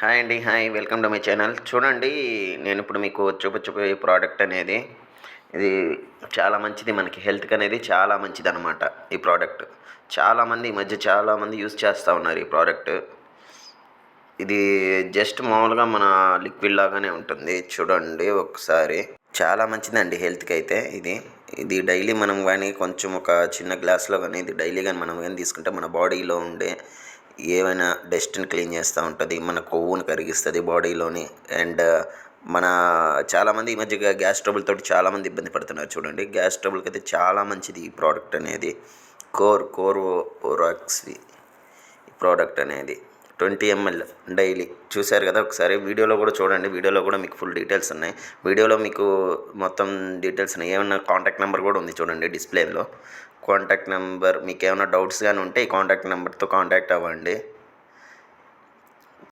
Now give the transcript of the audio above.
Hi అండి. Hi. Welcome to my channel. చూడండి, నేను ఇప్పుడు మీకు చూపించబోయే ప్రోడక్ట్ అనేది ఇది చాలా మంచిది. మనకి హెల్త్‌కనేది చాలా మంచిదనమాట ఈ ప్రోడక్ట్. చాలామంది ఈ మధ్య చాలామంది యూజ్ చేస్తా ఉన్నారు ఈ ప్రోడక్ట్. ఇది జస్ట్ మామూలుగా మన లిక్విడ్ లాగానే ఉంటుంది. చూడండి ఒకసారి. చాలా మంచిదండి హెల్త్‌కైతే ఇది. ఇది డైలీ మనం గానీ కొంచెం ఒక చిన్న గ్లాస్‌లో గానీ ఇది డైలీ గానీ మనం గానీ తీసుకుంటే మన బాడీలో ఉండే ఏవైనా డస్ట్‌ని క్లీన్ చేస్తా ఉంటది. మన కొవ్వుని కరిగిస్తది బాడీలోని. అండ్ మన చాలామంది ఈ మధ్య గ్యాస్ ట్రబుల్ తోటి చాలామంది ఇబ్బంది పడుతున్నారు చూడండి. గ్యాస్ ట్రబుల్‌కైతే చాలా మంచిది ఈ ప్రోడక్ట్ అనేది. కోర్వోరాక్స్ ప్రోడక్ట్ అనేది 20 ఎంఎల్ డైలీ. చూశారు కదా ఒకసారి. వీడియోలో కూడా చూడండి. వీడియోలో కూడా మీకు ఫుల్ డీటెయిల్స్ ఉన్నాయి. వీడియోలో మీకు మొత్తం డీటెయిల్స్ ఉన్నాయి. ఏమన్నా కాంటాక్ట్ నెంబర్ కూడా ఉంది చూడండి డిస్‌ప్లేలో. కాంటాక్ట్ నెంబర్ మీకేమన్నా డౌట్స్ గాని ఉంటే ఈ కాంటాక్ట్ నెంబర్‌తో కాంటాక్ట్ అవ్వండి.